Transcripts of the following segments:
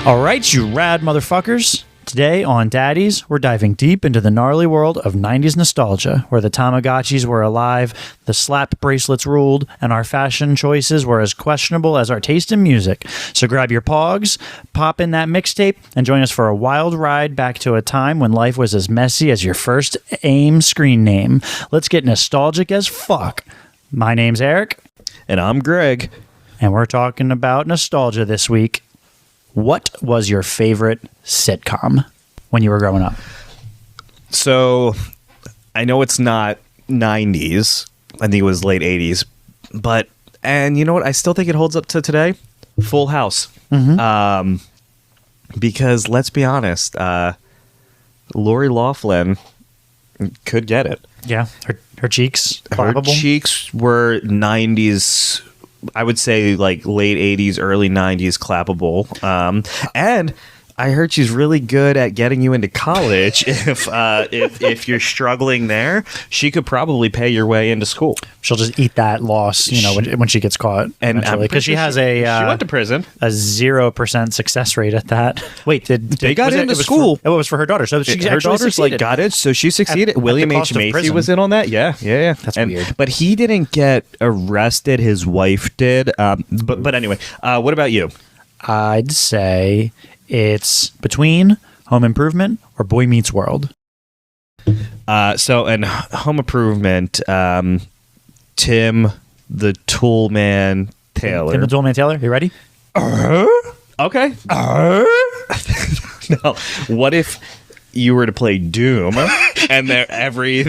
All right, you rad motherfuckers. Today on Daddies, we're diving deep into the gnarly world of 90s nostalgia, where the Tamagotchis were alive, the slap bracelets ruled, and our fashion choices were as questionable as our taste in music. So grab your pogs, pop in that mixtape, and join us for a wild ride back to a time when life was as messy as your first AIM screen name. Let's get nostalgic as fuck. My name's Eric. And I'm Greg. And we're talking about nostalgia this week. What was your favorite sitcom when you were growing up? So, I know it's not 90s. I think it was late 80s. And you know what? I still think it holds up to today. Full House. Mm-hmm. Because, let's be honest, Lori Loughlin could get it. Yeah, her cheeks clappable. Her cheeks were 90s, I would say like late 80s, early 90s clappable. And I heard she's really good at getting you into college. If you're struggling there, she could probably pay your way into school. She'll just eat that loss, you know, when she gets caught. And because she has she went to prison. A 0% success rate at that. Wait, they got into school? It was for her daughter, so she her daughter's like got it, so she succeeded. William H. Macy was in on that. Yeah. That's weird. But he didn't get arrested. His wife did. But anyway, what about you? I'd say it's between Home Improvement or Boy Meets World. So in Home Improvement, Tim the Toolman Taylor. Tim the Toolman Taylor, you ready? Okay. No. What if you were to play Doom and every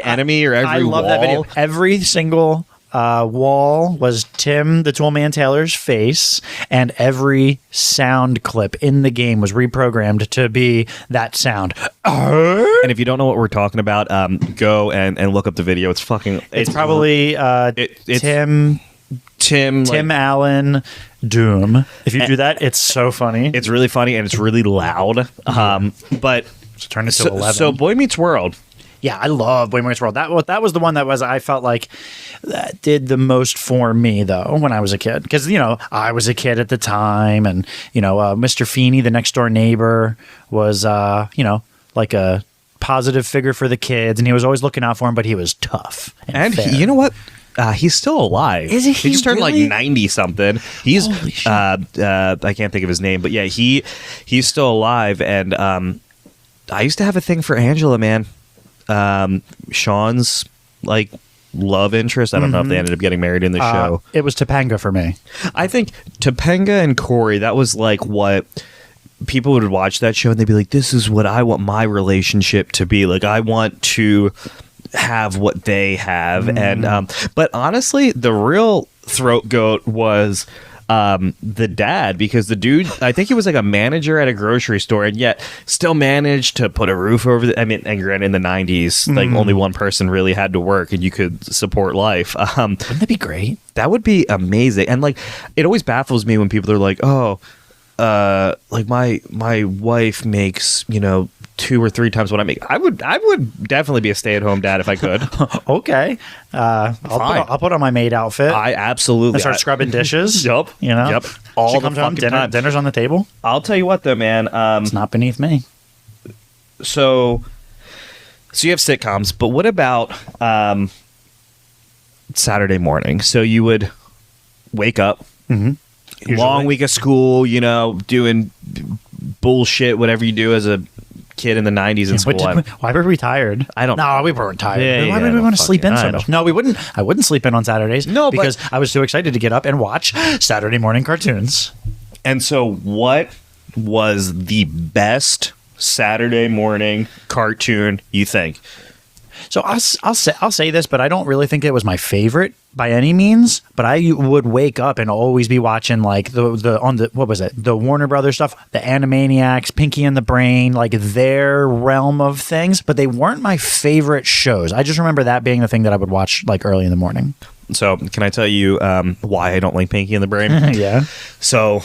enemy or every wall? I love that video. Every single wall was Tim the Toolman Taylor's face, and every sound clip in the game was reprogrammed to be that sound. And if you don't know what we're talking about, go and look up the video. It's probably Tim Allen Doom. If you do that, it's so funny. It's really funny and it's really loud. But turn it to 11. So Boy Meets World. Yeah, I love Boy Meets World. That was the one that I felt like that did the most for me, though, when I was a kid. Because, you know, I was a kid at the time. And, you know, Mr. Feeney, the next door neighbor, was, you know, like a positive figure for the kids. And he was always looking out for them, but he was tough. And you know what? He's still alive. Is he? He just turned really? like 90 something. He's I can't think of his name, but yeah, he's still alive. And I used to have a thing for Angela, man. Sean's like love interest. I don't know if they ended up getting married in the show. It was Topanga for me. I think Topanga and Corey, that was like what people would watch that show and they'd be like, this is what I want my relationship to be. Like, I want to have what they have. And but honestly, the real throat goat was the dad, because the dude, I think he was like a manager at a grocery store, and yet still managed to put a roof over the, I mean, and granted, in the 90s, like only one person really had to work and you could support life. Wouldn't that be great? That would be amazing. And like, it always baffles me when people are like, oh, like my wife makes, you know, 2 or 3 times what I make. I would definitely be a stay-at-home dad if I could. Okay. I'll put on my maid outfit. I absolutely. And start scrubbing dishes. Yup. You know? Yep. All the fucking time. Dinner's on the table. I'll tell you what though, man. It's not beneath me. So you have sitcoms, but what about Saturday morning? So you would wake up, long week of school, you know, doing bullshit, whatever you do as a kid in the 90s in school. Why were we tired? I don't know. No, we weren't tired. Yeah, why would we want to sleep in so much? No, we wouldn't. I wouldn't sleep in on Saturdays. No, because I was too excited to get up and watch Saturday morning cartoons. And so what was the best Saturday morning cartoon you think? So I'll say this, but I don't really think it was my favorite by any means. But I would wake up and always be watching like the Warner Brothers stuff, the Animaniacs, Pinky and the Brain, like their realm of things. But they weren't my favorite shows. I just remember that being the thing that I would watch like early in the morning. So can I tell you why I don't like Pinky and the Brain? Yeah. So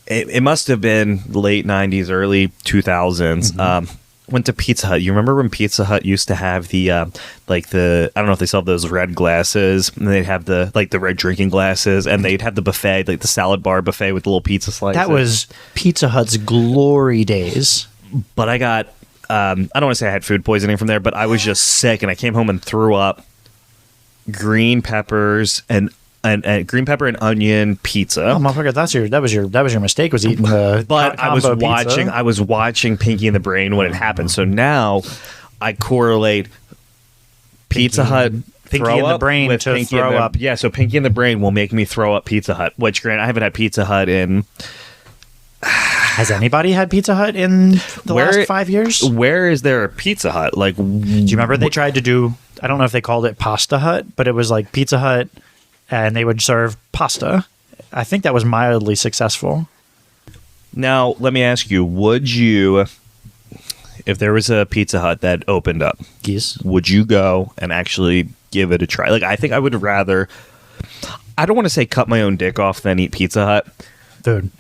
it must have been late 90s, early 2000s. went to Pizza Hut. You remember when Pizza Hut used to have the I don't know if they still have those red glasses, and they'd have the red drinking glasses, and they'd have the buffet, like the salad bar buffet with the little pizza slices. That was Pizza Hut's glory days. But I got I don't want to say I had food poisoning from there, but I was just sick, and I came home and threw up green peppers and green pepper and onion pizza. Oh, motherfucker, that was your mistake, was eating the But I was combo pizza. watching Pinky and the Brain when it happened. So now I correlate Pizza Hut Pinky throw and the up Brain with to Pinky throw and the, up. Yeah, so Pinky and the Brain will make me throw up Pizza Hut. Which, granted, I haven't had Pizza Hut in. Has anybody had Pizza Hut in the last 5 years? Where is there a Pizza Hut? Like, Do you remember they tried to do, I don't know if they called it Pasta Hut, but it was like Pizza Hut, and they would serve pasta. I think that was mildly successful. now, let me ask you: would you, if there was a Pizza Hut that opened up, Yes. would you go and actually give it a try? Like, I think I would rather. I don't want to say cut my own dick off than eat Pizza Hut. Dude,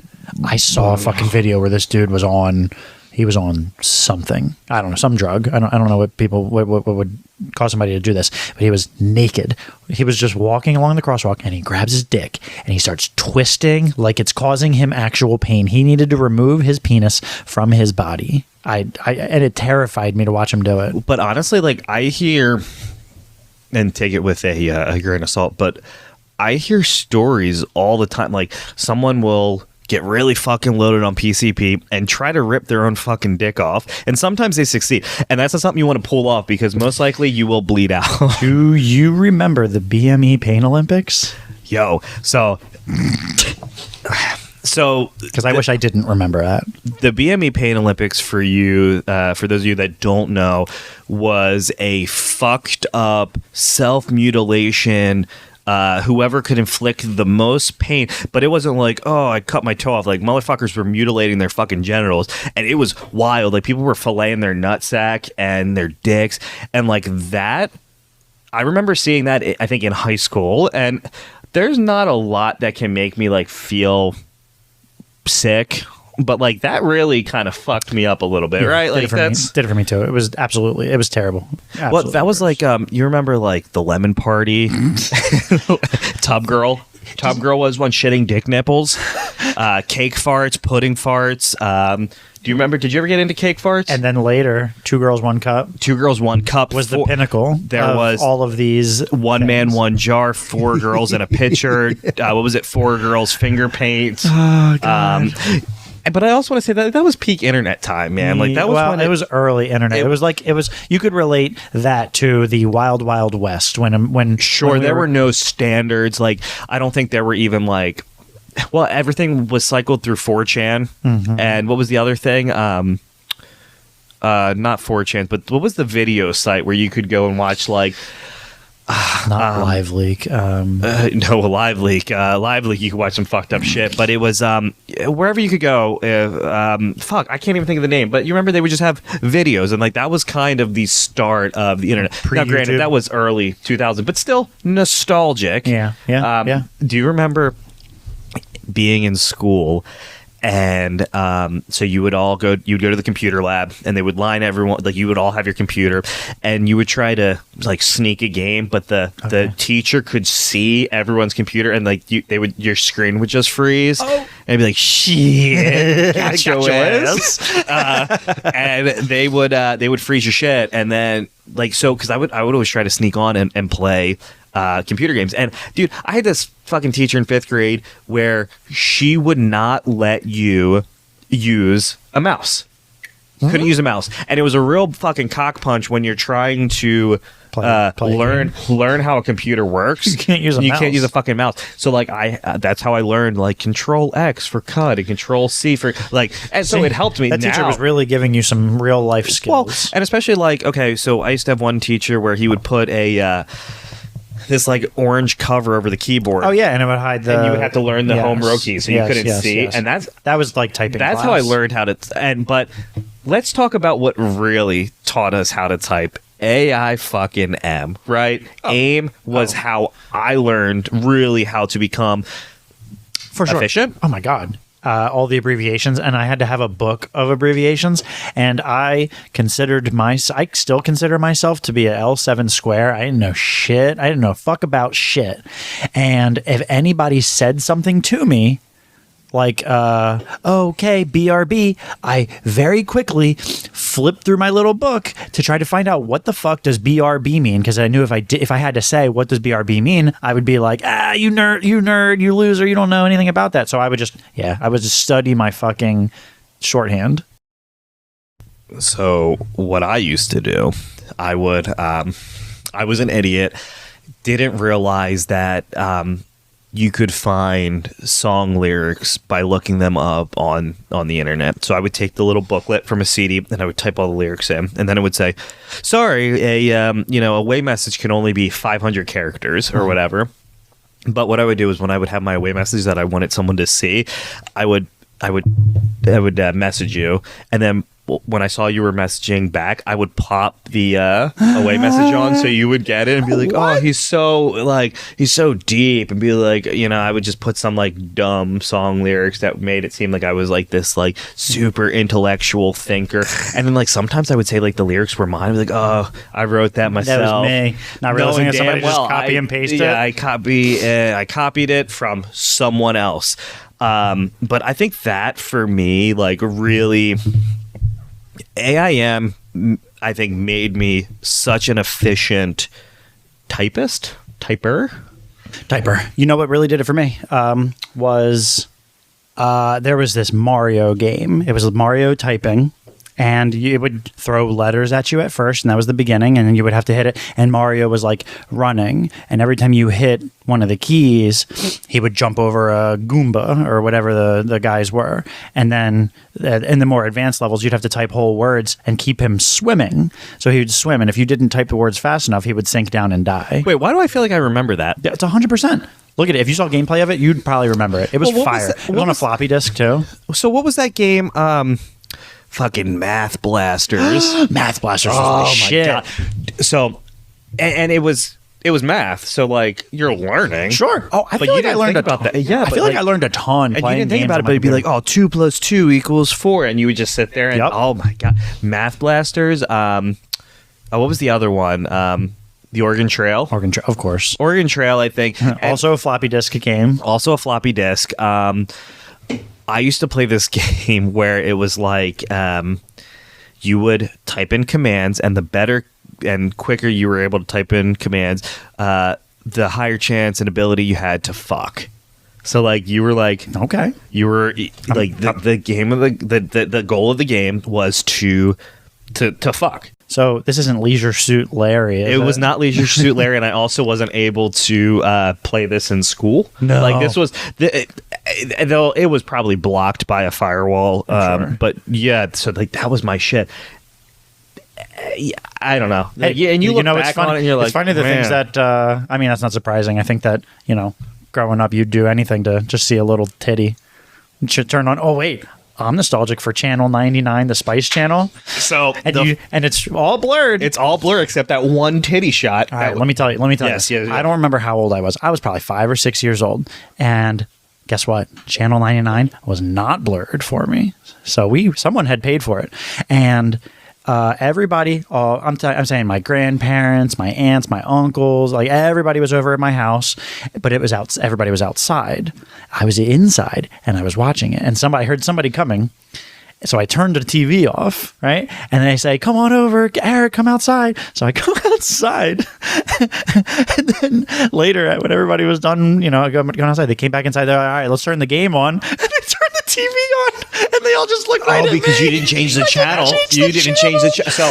I saw a fucking video where this dude was on, he was on something. I don't know, some drug. I don't know what would cause somebody to do this, but he was naked. He was just walking along the crosswalk, and he grabs his dick and he starts twisting like it's causing him actual pain. He needed to remove his penis from his body. And it terrified me to watch him do it. But honestly, like, I hear, and take it with a grain of salt, but I hear stories all the time. Like, someone will get really fucking loaded on PCP and try to rip their own fucking dick off, and sometimes they succeed. And that's not something you want to pull off, because most likely you will bleed out. Do you remember the BME Pain Olympics? Yo, so Because I wish I didn't remember that. the BME Pain Olympics, for you, for those of you that don't know, was a fucked up self-mutilation. Whoever could inflict the most pain, but it wasn't like, oh, I cut my toe off. Like, motherfuckers were mutilating their fucking genitals, and it was wild. Like, people were filleting their nutsack and their dicks, and like that. I remember seeing that, I think, in high school, and there's not a lot that can make me like feel sick, but like that really kind of fucked me up a little bit, right? Like, did it for me too. It was terrible. Well, that was like, you remember like the lemon party, Tub Girl was one shitting dick nipples, cake farts, pudding farts. Do you remember? Did you ever get into cake farts? And then later, 2 Girls, 1 Cup 2 Girls, 1 Cup was the pinnacle. There of was all of these one things. man, 1 jar, 4 girls in a pitcher. What was it? 4 girls finger paint. Oh god. But I also want to say that was peak internet time, man. Like, that was when it was early internet. It was like you could relate that to the Wild Wild West when sure when there were no standards. Like, I don't think there were even like, well, everything was cycled through 4chan. And what was the other thing? Not 4chan, but what was the video site where you could go and watch like not Live Leak. no, Live Leak. Live Leak, you could watch some fucked up shit, but it was wherever you could go. Fuck, I can't even think of the name, but you remember they would just have videos, and like that was kind of the start of the internet. Now, granted, that was early 2000, but still nostalgic. Yeah. Do you remember being in school? And so you'd go to the computer lab, and they would line everyone, like, you would all have your computer, and you would try to like sneak a game, but the teacher could see everyone's computer, and like your screen would just freeze, and be like, shit, got your ass. And they would freeze your shit, and then like, so because I would always try to sneak on and play computer games. And dude, I had this fucking teacher in 5th grade where she would not let you use a mouse. Couldn't use a mouse, and it was a real fucking cock punch when you're trying to learn how a computer works. You can't use a mouse. Can't use a fucking mouse. So like that's how I learned like Control X for cut and Control C for like, and so it helped me. That teacher was really giving you some real life skills. Well, and especially like, okay, so I used to have one teacher where he would put a this like orange cover over the keyboard. Oh yeah, and it would hide the. And you would have to learn the home row key, so you couldn't see. Yes. And that was like typing. That's class. how I learned how to. But let's talk about what really taught us how to type. AI fucking M, right? AIM was how I learned really how to become for sure efficient. Oh my god. all the abbreviations, and I had to have a book of abbreviations. And I still consider myself to be a L7 square. I didn't know shit. I didn't know fuck about shit. And if anybody said something to me, like, okay, BRB, I very quickly flipped through my little book to try to find out what the fuck does BRB mean, because I knew if I had to say what does BRB mean, I would be like, you nerd, you loser, you don't know anything about that. So I would just study my fucking shorthand. So what I used to do, I was an idiot, didn't realize that you could find song lyrics by looking them up on the internet. So I would take the little booklet from a CD and I would type all the lyrics in, and then it would say, "Sorry, a away message can only be 500 characters or whatever." But what I would do is when I would have my away message that I wanted someone to see, I would message you, and then when I saw you were messaging back, I would pop the away message on so you would get it and be like, "Oh, he's so deep," and be like, I would just put some like dumb song lyrics that made it seem like I was like this like super intellectual thinker. And then like sometimes I would say like the lyrics were mine. I was like, "Oh, I wrote that myself." That was me. Not realizing that somebody just copy and paste it. Yeah, I copied it from someone else. But I think that for me, like really, AIM, I think, made me such an efficient typer. You know what really did it for me was there was this Mario game. It was Mario typing. And it would throw letters at you at first, and that was the beginning, and then you would have to hit it. And Mario was like running, and every time you hit one of the keys, he would jump over a Goomba or whatever the guys were. And then in the more advanced levels, you'd have to type whole words and keep him swimming. So he would swim, and if you didn't type the words fast enough, he would sink down and die. Wait, why do I feel like I remember that? Yeah, it's 100%. Look at it. If you saw gameplay of it, you'd probably remember it. It was fire. It was on a floppy disk, too. So what was that game? Fucking Math Blasters. Math Blasters was the shit. God. So, and it was math. So like you're learning. Sure. Oh, I feel like I learned about that. Yeah, I feel like I learned a ton. And you didn't think about it, but it'd be like, 2 + 2 = 4, and you would just sit there and oh my god, Math Blasters. What was the other one? The Oregon Trail. Of course. Oregon Trail, I think. Also a floppy disk game. Also a floppy disk. I used to play this game where it was like you would type in commands, and the better and quicker you were able to type in commands, the higher chance and ability you had to fuck. So like you were like, okay, you were like the game of the goal of the game was to fuck. So this isn't Leisure Suit Larry. It was not Leisure Suit Larry, and I also wasn't able to play this in school. No, like this was though it was probably blocked by a firewall. Sure. But yeah, so like that was my shit. I don't know. Hey, yeah, and you look back on it, and you're like, it's funny the things that. I mean, that's not surprising. I think that growing up, you'd do anything to just see a little titty. It should turn on. Oh wait. I'm nostalgic for Channel 99, the Spice Channel. So and it's all blurred. It's all blurred except that one titty shot. All right, let me tell you. Yes. I don't remember how old I was. I was probably 5 or 6 years old. And guess what? Channel 99 was not blurred for me. So someone had paid for it. And everybody, I'm saying my grandparents, my aunts, my uncles, like everybody was over at my house, but everybody was outside. I was inside and I was watching it, and I heard somebody coming. So I turned the TV off, right? And they say, "Come on over, Eric, come outside." So I go outside. And then later, when everybody was done, going outside, they came back inside. They're like, "All right, let's turn the game on." And they turned the TV on, and they all just looked right at me. Oh, because you didn't change the channel. You didn't change the channel. So,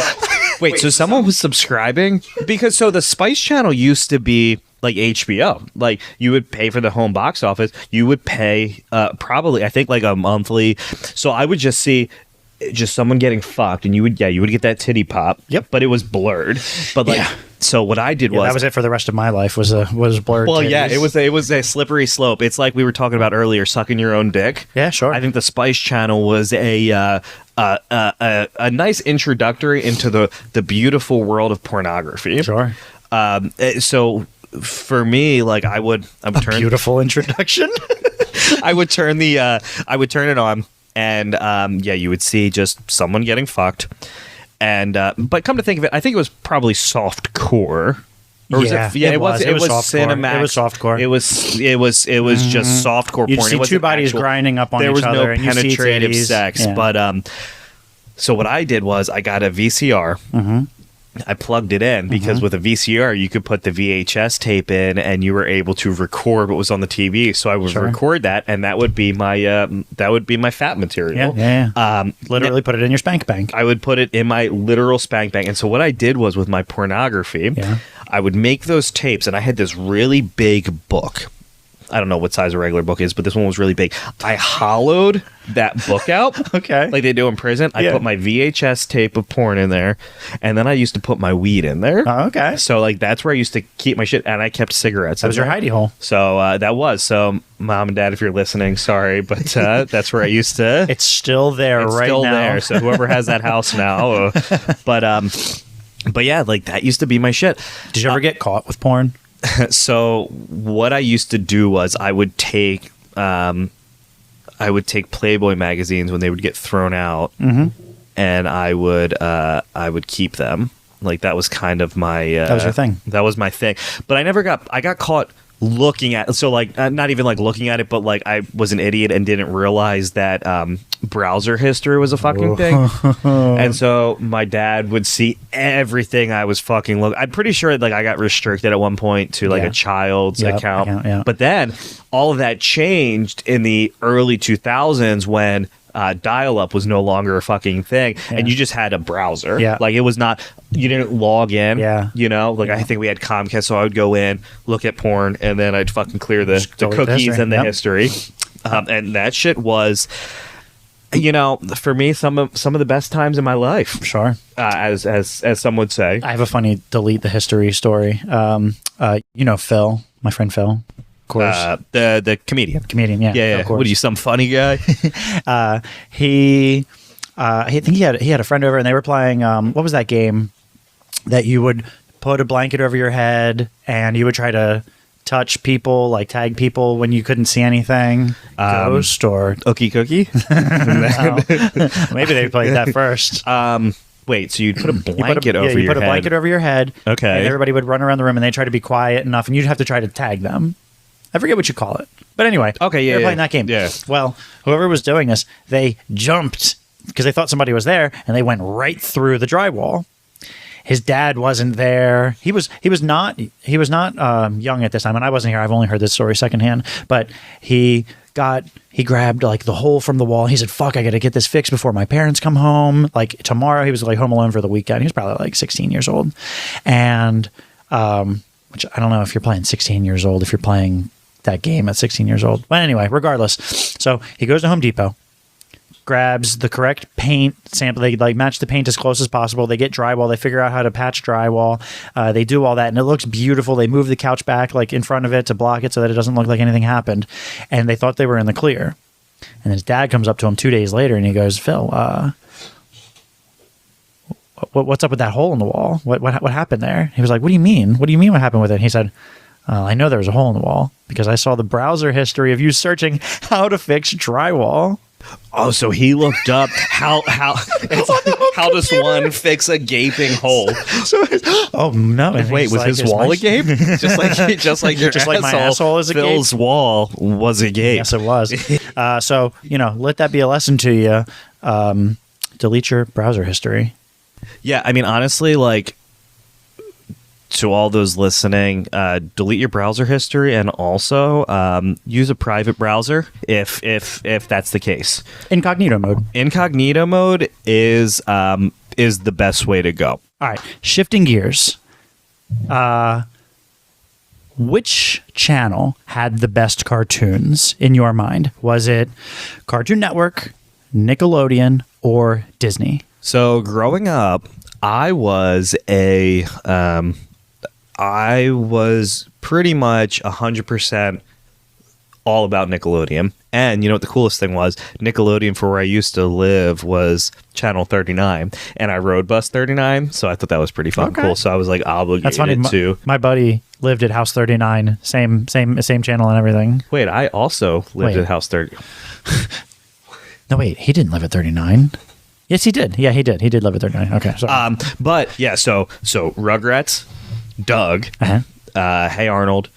wait, so someone was subscribing? Because so the Spice Channel used to be like HBO. Like you would pay for the home box office. You would pay probably, I think, like a monthly. So I would just see just someone getting fucked, and you would get that titty pop. Yep. But it was blurred. But like, so what I did was that was it for the rest of my life was blurred. Well, titties. yeah, it was a slippery slope. It's like we were talking about earlier, sucking your own dick. Yeah, sure. I think the Spice Channel was a nice introductory into the beautiful world of pornography. Sure. So for me, like I would turn beautiful introduction. I would turn it on, and yeah, you would see just someone getting fucked. And but come to think of it, I think it was probably soft core. Or It was Cinemax. It was softcore. It was just softcore You'd porn. see it two bodies grinding up on there each was other. no and you see penetrative titties. sex. Yeah. But so what I did was I got a VCR. Mm-hmm. I plugged it in because with a VCR you could put the VHS tape in and you were able to record what was on the TV. So I would record that, and that would be my fat material. Literally put it in your spank bank. I would put it in my literal spank bank. And so what I did was with my pornography, I would make those tapes, and I had this really big book. I don't know what size a regular book is, but this one was really big. I hollowed that book out. Okay. Like they do in prison. I put my VHS tape of porn in there, and then I used to put my weed in there. Oh, okay. So like that's where I used to keep my shit, and I kept cigarettes. That was your hidey hole. So that was. So mom and dad, if you're listening, sorry, but that's where I used to. It's still there it's right still now. there. So whoever has that house now, but yeah, like that used to be my shit. Did you ever get caught with porn? So what I used to do was I would take Playboy magazines when they would get thrown out, and I would keep them. Like that was kind of my that was your thing. That was my thing. But I got caught looking at, so like not even like looking at it, but like I was an idiot and didn't realize that browser history was a fucking thing. And so my dad would see everything I was fucking looking. I'm pretty sure like I got restricted at one point to like a child's account. But then all of that changed in the early 2000s when dial-up was no longer a fucking thing, and you just had a browser. Like it was not, you didn't log in. You know, like I think we had Comcast, so I would go in, look at porn, and then I'd fucking clear the cookies and the history. And that shit was, you know, for me, some of the best times in my life. Sure. As some would say. I have a funny delete the history story. You know Phil, my friend Phil. Course. The comedian. Yeah. Of course. What are you, some funny guy? I think he had a friend over, and they were playing. What was that game that you would put a blanket over your head and you would try to touch people, like tag people when you couldn't see anything? Ghost or Ookie Cookie? Maybe they played that first. Wait, so you'd put a blanket over your head? You put a blanket over your head. Okay. And everybody would run around the room, and they try to be quiet enough, and you'd have to try to tag them. I forget what you call it. But anyway, they were playing that game. Yeah. Well, whoever was doing this, they jumped because they thought somebody was there, and they went right through the drywall. His dad wasn't there. He was not young at this time, and I wasn't here. I've only heard this story secondhand. But he grabbed like the hole from the wall. He said, "Fuck, I got to get this fixed before my parents come home. Like tomorrow." He was like home alone for the weekend. He was probably like 16 years old, and which I don't know if you're playing 16 years old, if you're playing that game at 16 years old. But anyway, regardless. So he goes to Home Depot, grabs the correct paint sample. They like match the paint as close as possible. They get drywall. They figure out how to patch drywall. They do all that, and it looks beautiful. They move the couch back like in front of it to block it so that it doesn't look like anything happened. And they thought they were in the clear. And his dad comes up to him 2 days later, and he goes, "Phil, what's up with that hole in the wall? What happened there?" He was like, "What do you mean? What do you mean what happened with it?" And he said, "I know there was a hole in the wall because I saw the browser history of you searching how to fix drywall." Oh, so he looked up how does one fix a gaping hole? Oh no! And wait, was like, his wall a gape? just like your just like my asshole is a gape. Phil's wall was a gape. Yes, it was. So let that be a lesson to you. Delete your browser history. Yeah, I mean, honestly, like, to all those listening, delete your browser history, and also use a private browser if that's the case. Incognito mode. Incognito mode is the best way to go. All right, shifting gears. Which channel had the best cartoons in your mind? Was it Cartoon Network, Nickelodeon, or Disney? So growing up, I was pretty much 100% all about Nickelodeon. And you know what the coolest thing was? Nickelodeon for where I used to live was Channel 39. And I rode Bus 39, so I thought that was pretty fucking cool. So I was like obligated That's funny. to... My buddy lived at House 39. Same channel and everything. Wait, I also lived Wait. at House 30. No, wait, he didn't live at 39. Yes, he did. Yeah, he did. He did live at 39. Okay, sorry. But yeah, so Rugrats, Doug, Hey Arnold.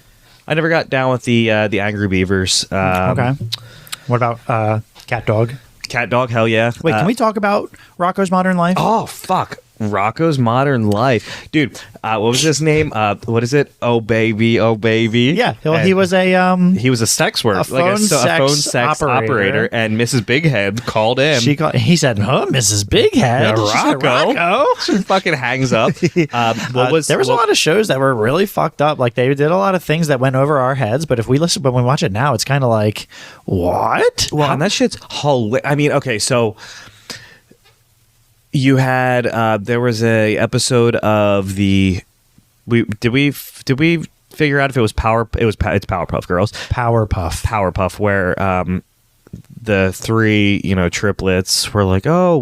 I never got down with the Angry Beavers. Okay. What about Cat Dog? Cat Dog, hell yeah. Wait, can we talk about Rocco's Modern Life? Oh, fuck. Rocco's Modern Life. Dude, what was his name? What is it? Oh, baby, oh, baby. Yeah, he was a... he was a sex worker. a phone sex operator. And Mrs. Bighead called him. He said, huh, Mrs. Bighead? Yeah, She said, Rocco. She fucking hangs up. There was a lot of shows that were really fucked up. Like, they did a lot of things that went over our heads, but when we watch it now, it's kind of like, what? Well, and that shit's hilarious. I mean, okay, so... You had there was a episode of did we figure out if it was it's Powerpuff Girls. Powerpuff where the three, triplets were like, "Oh,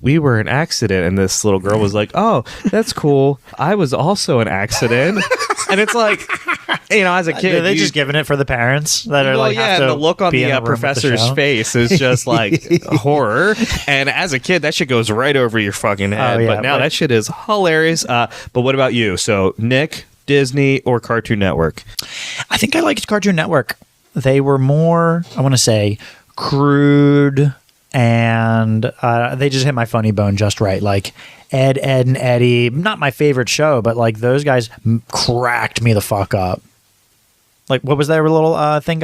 we were an accident." And this little girl was like, "Oh, that's cool. I was also an accident." And it's like, as a kid, they're just giving it for the parents that are like, and the look on the professor's face is just like horror. And as a kid, that shit goes right over your fucking head. But now that shit is hilarious. But what about you? So Nick, Disney, or Cartoon Network? I think I liked Cartoon Network. They were more, I want to say, crude, and they just hit my funny bone just right. Like Ed, and Eddie, not my favorite show, but like those guys cracked me the fuck up. Like, what was their little thing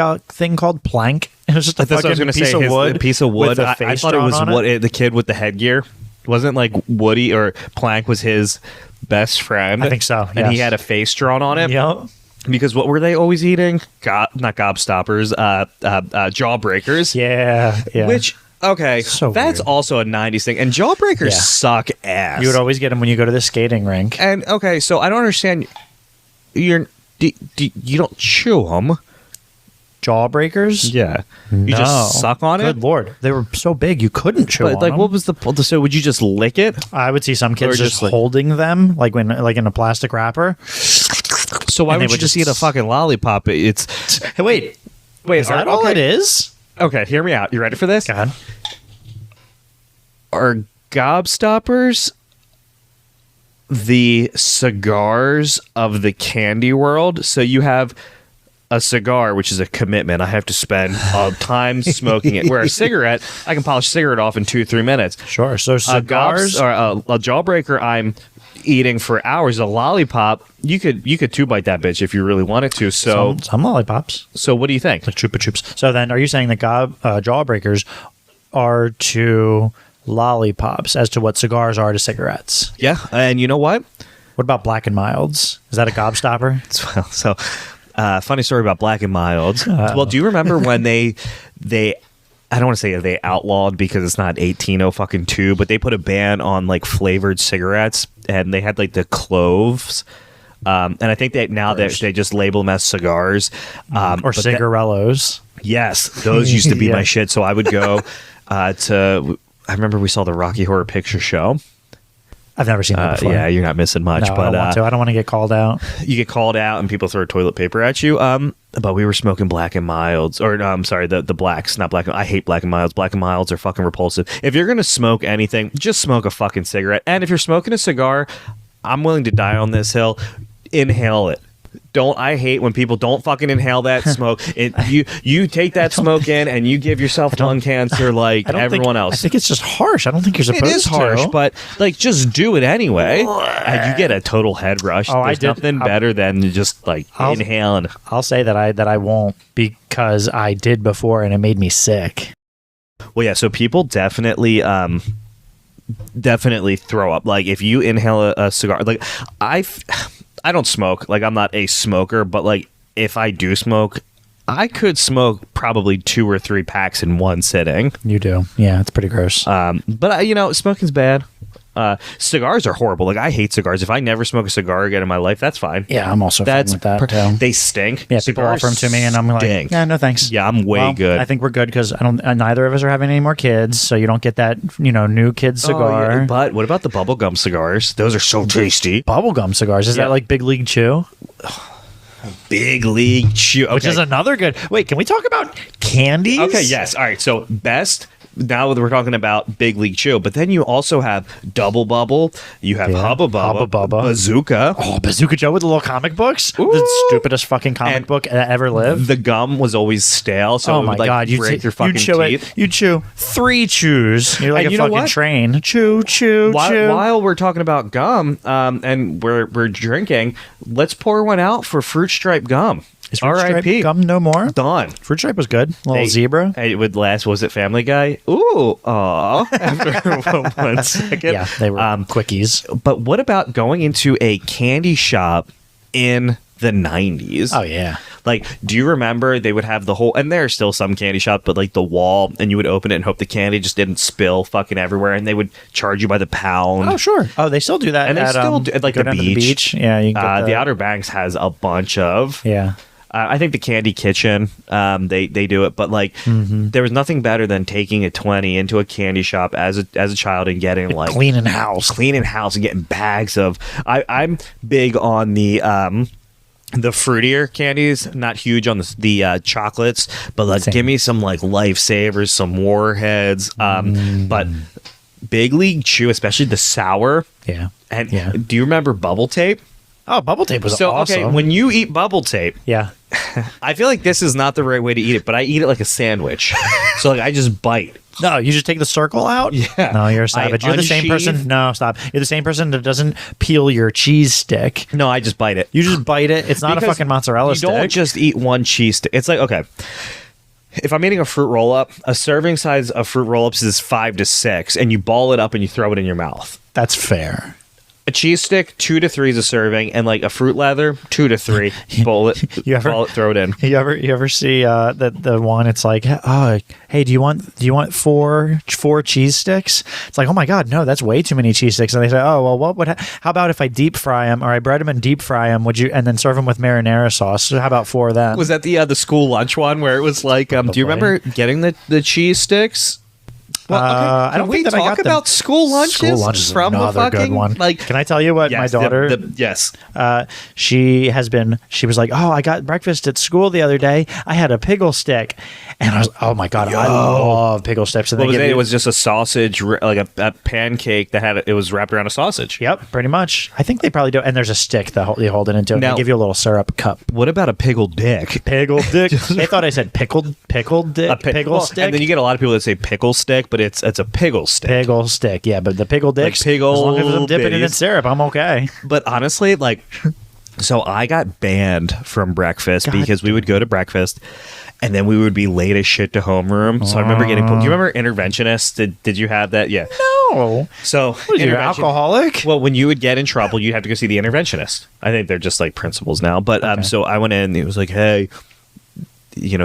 called? Plank? It was just a fucking piece of wood. A piece of wood. With a I face thought it was drawn on the kid with the headgear. Wasn't like Woody or Plank was his best friend? I think so. And he had a face drawn on it. Yep. Because what were they always eating? Not gobstoppers, jawbreakers. Yeah. Which, okay, So that's weird. also a 90s thing. And jawbreakers suck ass. You would always get them when you go to the skating rink. And, okay, so I don't understand. You don't chew them. Jawbreakers? Yeah. You just suck on it? Good lord. They were so big you couldn't chew on But, like, them. what was so would you just lick it? I would see some kids Or just just, like- holding them, like in a plastic wrapper. So why And they would you would just just- eat a fucking lollipop? It's Hey, wait. Is that all it is? Okay, hear me out. You ready for this? God. Are gobstoppers the cigars of the candy world? So you have a cigar, which is a commitment. I have to spend time smoking it. Where a cigarette, I can polish a cigarette off in 2-3 minutes. Sure. So cigars. Or a jawbreaker, I'm eating for hours. A lollipop, you could two bite that bitch if you really wanted to. So some lollipops. so what do you think? Like Chupa Chups. So then are you saying that jawbreakers are to lollipops as to what cigars are to cigarettes? Yeah, and you know what? What about Black and Milds? Is that a gobstopper? So, funny story about Black and Milds. Well, do you remember when they I don't want to say they outlawed because it's not 1802, but they put a ban on like flavored cigarettes, and they had like the cloves. And I think that now they just label them as cigars Or cigarellos? Yes, those used to be Yeah. my shit. So I would go to. I remember we saw the Rocky Horror Picture Show. I've never seen that before. Yeah, you're not missing much, No, but I don't want to. I don't want to get called out. you get called out and people throw toilet paper at you. But we were smoking Black and Milds, or I'm sorry, the blacks, not Black. I hate Black and Milds. Black and Milds are fucking repulsive. If you're gonna smoke anything, just smoke a fucking cigarette. And if you're smoking a cigar, I'm willing to die on this hill. Inhale it. I hate when people don't fucking inhale that smoke. You take that smoke in and you give yourself lung cancer like everyone else. I think it's just harsh. I don't think you're supposed to. It is harsh, but like just do it anyway. And you get a total head rush. Oh, There's nothing better than just like inhaling. I'll say that I won't, because I did before and it made me sick. Well, yeah. So people definitely throw up. Like if you inhale a cigar, like I don't smoke. Like I'm not a smoker, but like if I do smoke, I could smoke probably 2 or 3 packs in one sitting. You do. Yeah, it's pretty gross. But smoking's bad. Cigars are horrible. Like I hate cigars. If I never smoke a cigar again in my life, that's fine. Yeah, I'm also fine with that too. They stink. Yeah, people offer them to me, and I'm like, yeah, no thanks. Yeah, I'm way good. I think we're good because neither of us are having any more kids, so you don't get that new kid cigar. Yeah. But what about the bubblegum cigars? Those are so tasty. Bubblegum cigars? Is that like Big League Chew? Big League Chew. Okay. Which is another good. Wait, can we talk about candies? Okay, yes. All right. So best. Now we're talking about Big League Chew, but then you also have Double Bubble. You have Hubba Bubba, Bazooka. Oh, Bazooka Joe with the little comic books. Ooh. The stupidest fucking comic And book that ever lived. The gum was always stale, so Oh it my would, like, god! break your fucking teeth. You chew 3 chews. You're like And a you know fucking what? train. Chew, chew, chew. While we're talking about gum, and we're drinking, let's pour one out for Fruit Stripe gum. Is Fruit Stripe R.I.P. gum no more? Done. Fruit Stripe was good. Little Hey, zebra. It would last. Was it Family Guy? Ooh, aw. After 1 second. Yeah, they were quickies. But what about going into a candy shop in the 90s? Oh yeah. Like, do you remember they would have the whole, and there are still some candy shops, but like the wall, and you would open it and hope the candy just didn't spill fucking everywhere, and they would charge you by the pound. Oh sure. Oh, they still do that. And they still do, like go the down to beach. Yeah, you can get the Outer Banks has a bunch of. Yeah. I think the Candy Kitchen, they do it, but like there was nothing better than taking a 20 into a candy shop as a child and getting like cleaning house and getting bags of. I'm big on the fruitier candies, not huge on the chocolates, but like Same. give me some like Lifesavers, some Warheads, but Big League Chew, especially the sour. Yeah. And do you remember Bubble Tape? Oh, bubble tape was awesome. Okay, when you eat Bubble Tape, yeah. I feel like this is not the right way to eat it, but I eat it like a sandwich. So like I just bite. No, you just take the circle out? Yeah. No, you're a savage. You're the same person. No, stop. You're the same person that doesn't peel your cheese stick. No, I just bite it. You just bite it. It's not Because a fucking mozzarella you stick. don't just eat one cheese stick. It's like, okay, if I'm eating a fruit roll-up, a serving size of fruit roll-ups is 5 to 6, and you ball it up and you throw it in your mouth. That's fair. A cheese stick, 2 to 3 is a serving, and like a fruit leather, 2 to 3. Bowl it, throw it in. You ever see the one? It's like, oh, hey, do you want four cheese sticks? It's like, oh my god, no, that's way too many cheese sticks. And they say, oh well, what would? How about if I deep fry them, or I bread them and deep fry them? Would you? And then serve them with marinara sauce? So how about 4 of them? Was that the school lunch one where it was like, do you remember getting the cheese sticks? Well, okay. I don't think that I got them. about school lunches. School lunches from another the fucking good one. Like, can I tell you what my daughter? Yes. She was like, oh, I got breakfast at school the other day. I had a pickle stick, and I was, oh my god, I love pickle sticks. And What was it? It was just a sausage, like a pancake that it was wrapped around a sausage. Yep, pretty much. I think they probably do. And there's a stick that they hold it into. And Now, they give you a little syrup cup. What about a pickled dick? Pickled dick. They thought I said pickled dick. Pickle stick. And then you get a lot of people that say pickle stick, but it's a piggle stick. Piggle stick, yeah, but the piggle dick, as long as I'm dipping it in syrup, I'm okay. But honestly, like, so I got banned from breakfast because we would go to breakfast and then we would be late as shit to homeroom. So I remember getting pulled. Do you remember interventionists? Did you have that? Yeah. No. So what are you, alcoholic? Well, when you would get in trouble, you'd have to go see the interventionist. I think they're just like principals now. But so I went in and it was like, hey,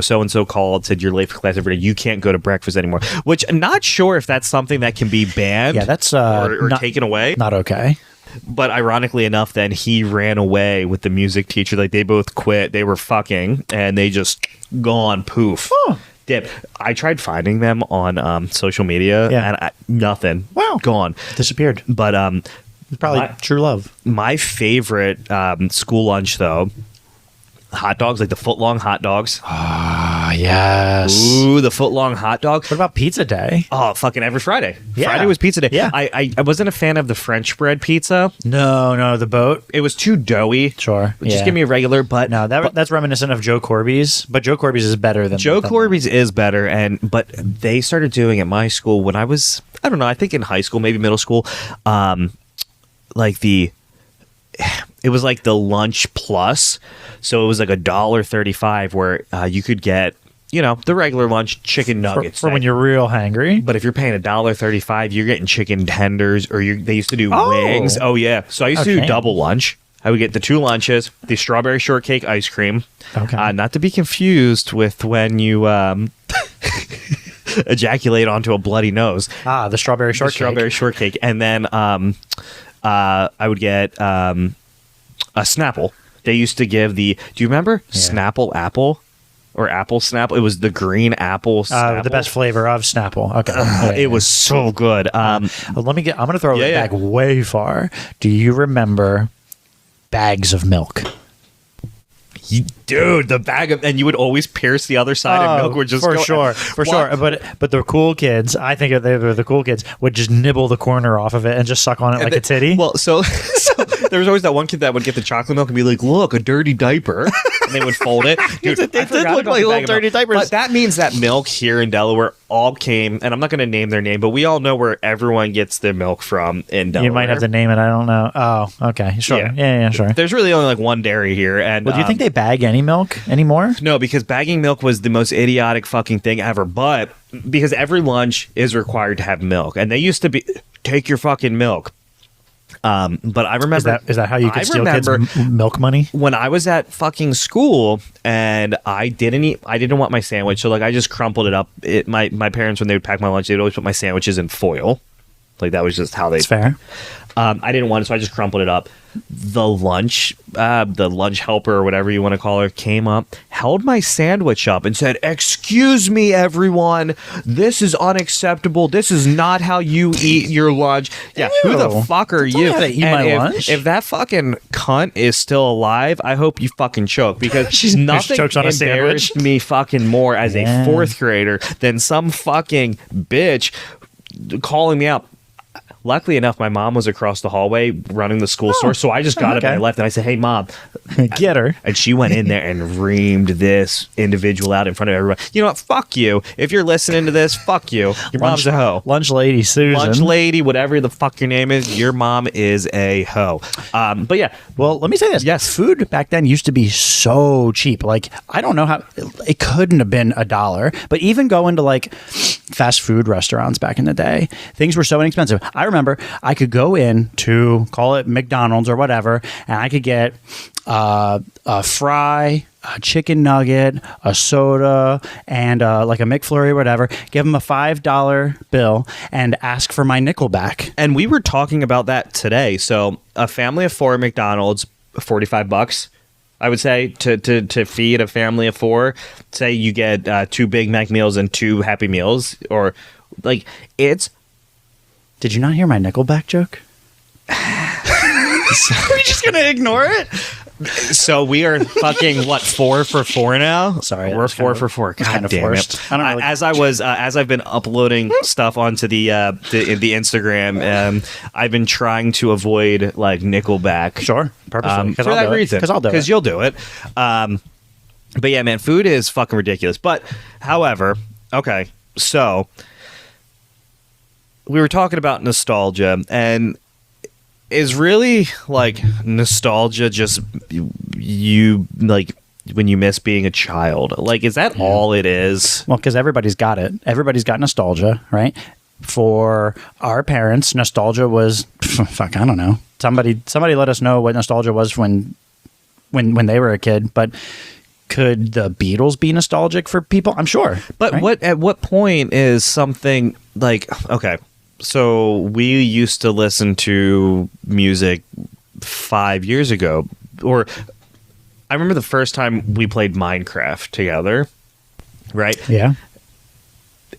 so-and-so called, said you're late for class every day. You can't go to breakfast anymore. Which I'm not sure if that's something that can be banned. Yeah, that's or taken away. Not okay. But ironically enough, then he ran away with the music teacher. Like they both quit. They were fucking, and they just gone poof. Oh. Dip. I tried finding them on social media, and nothing. Wow, gone, disappeared. But it's probably true love. My favorite school lunch though. Hot dogs, like the foot-long hot dogs. Ah, yes. Ooh, the foot-long hot dog. What about pizza day? Oh, fucking every Friday. Yeah. Friday was pizza day. Yeah. I wasn't a fan of the French bread pizza. No, the boat. It was too doughy. Sure. Just give me a regular, but... No, that's reminiscent of Joe Corby's, but Joe Corby's is better than... Joe Corby's is better, but they started doing at my school when I was, I don't know, I think in high school, maybe middle school, it was like the lunch plus, so it was like $1.35 where you could get the regular lunch chicken nuggets for when you're real hangry. But if you're paying $1.35, you're getting chicken tenders, or they used to do wings. Oh yeah, so I used to do double lunch. I would get the 2 lunches, the strawberry shortcake ice cream. Okay, not to be confused with when you ejaculate onto a bloody nose. The strawberry shortcake. The strawberry shortcake, and then I would get a Snapple. They used to give do you remember Snapple apple or apple Snapple? It was the green apple Snapple. The best flavor of Snapple. Okay. It was so good. I'm going to throw it back way far. Do you remember bags of milk? Dude, the bag of, and you would always pierce the other side of milk. Would just for go, sure. But the cool kids, I think they were the cool kids, would just nibble the corner off of it and just suck on it like a titty. Well, so there was always that one kid that would get the chocolate milk and be like, "Look, a dirty diaper," and they would fold it. Dude, they did look like little dirty diapers. But that means that milk here in Delaware all came, and I'm not going to name their name, but we all know where everyone gets their milk from in Delaware. You might have to name it. I don't know. Oh, okay, sure. Yeah, sure. There's really only like one dairy here, and well, do you think they bag any milk anymore? No, because bagging milk was the most idiotic fucking thing ever. But because every lunch is required to have milk, and they used to be take your fucking milk. But I remember is that how you could steal kids' milk money? When I was at fucking school and I didn't want my sandwich, so like I just crumpled it up. My parents, when they would pack my lunch, they would always put my sandwiches in foil. Like that was just how they. It's fair. I didn't want it, so I just crumpled it up. The lunch helper or whatever you want to call her came up, held my sandwich up, and said, "Excuse me, everyone, this is unacceptable. This is not how you eat your lunch." Yeah, Ew. who the fuck are you? Lunch? If that fucking cunt is still alive, I hope you fucking choke, because nothing chokes on a embarrassed sandwich. me fucking more as a fourth grader than some fucking bitch calling me out. Luckily enough, my mom was across the hallway running the school store, so I just got up and I left, and I said, "Hey, Mom." Get her. And she went in there and reamed this individual out in front of everyone. You know what? Fuck you. If you're listening to this, fuck you. Your mom's a hoe. Lunch lady Susan. Lunch lady, whatever the fuck your name is, your mom is a hoe. But yeah. Well, let me say this. Yes. Food back then used to be so cheap. Like, I don't know how, it couldn't have been $1. But even going to like fast food restaurants back in the day, things were so inexpensive. I remember I could go in to, call it McDonald's or whatever, and I could get a fry, a chicken nugget, a soda, and like a McFlurry or whatever. Give them a $5 bill and ask for my nickel back. And we were talking about that today. So a family of 4 at McDonald's, $45. I would say to feed a family of 4. Say you get 2 Big Mac meals and 2 Happy Meals, or like it's. Did you not hear my Nickelback joke? We're just gonna ignore it. So we are fucking what, 4 for 4 now? Sorry, we're 4 for 4. God kind of damn forced. it! I don't really... As I've been uploading stuff onto the Instagram, I've been trying to avoid like Nickelback. Sure, purposely for that reason. Because I'll do it. Because you'll do it. But yeah, man, food is fucking ridiculous. But however, okay, so we were talking about nostalgia, and is really like nostalgia just you like when you miss being a child? Like, is that all it is? Well, because everybody's got it. Everybody's got nostalgia, right? For our parents, nostalgia was fuck. I don't know. Somebody let us know what nostalgia was when they were a kid. But could the Beatles be nostalgic for people? I'm sure. But right? at what point is something like, okay, so we used to listen to music 5 years ago, or I remember the first time we played Minecraft together, right? Yeah.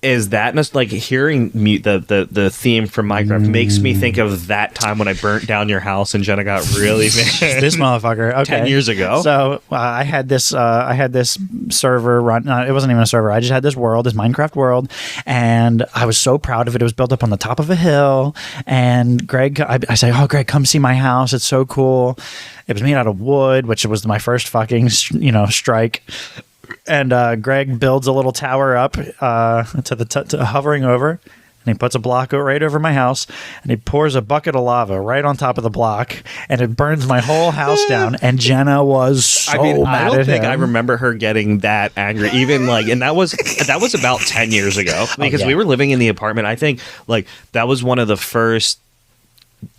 Is that like hearing the theme from Minecraft makes me think of that time when I burnt down your house and Jenna got really mad. This motherfucker. Okay. 10 years ago. So I had this server run. It wasn't even a server. I just had this Minecraft world, and I was so proud of it. It was built up on the top of a hill. And Greg, I say, "Oh, Greg, come see my house. It's so cool." It was made out of wood, which was my first fucking strike. And Greg builds a little tower up to hovering over, and he puts a block right over my house, and he pours a bucket of lava right on top of the block, and it burns my whole house down. And Jenna was so mad I don't at think him. I remember her getting that angry, even like, and that was about 10 years ago, because we were living in the apartment. I think like that was one of the first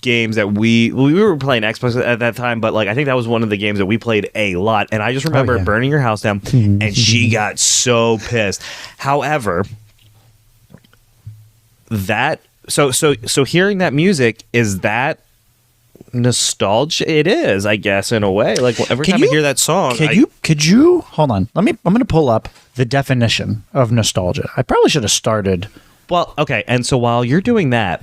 games that we were playing Xbox at that time, but like I think that was one of the games that we played a lot, and I just remember burning your house down, and she got so pissed. However, that so hearing that music, is that nostalgia? It is, I guess, in a way. Like every time I hear that song, could you hold on? I'm going to pull up the definition of nostalgia. I probably should have started. Well, okay, and so while you're doing that,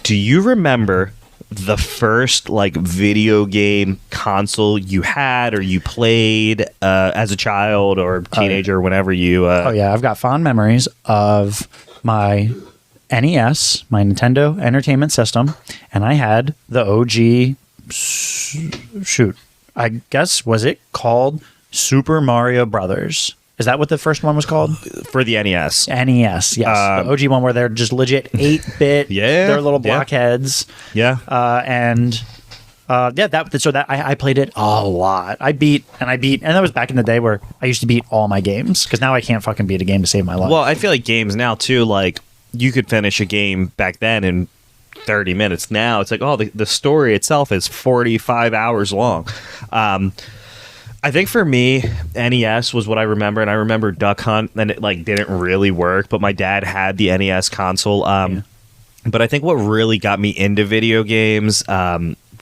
do you remember the first like video game console you had or you played as a child or teenager or whenever you Oh yeah, I've got fond memories of my NES, my Nintendo Entertainment System, and I had the OG shoot. I guess was it called Super Mario Brothers? Is that what the first one was called? for the NES. NES, yes. The OG one where they're just legit 8-bit. Yeah, They're little yeah. blockheads. Yeah. I played it a lot. I beat, and that was back in the day where I used to beat all my games, because now I can't fucking beat a game to save my life. Well, I feel like games now too, like you could finish a game back then in 30 minutes. Now it's like, oh, the story itself is 45 hours long. I think for me, NES was what I remember, and I remember Duck Hunt, and it like didn't really work, but my dad had the NES console. But I think what really got me into video games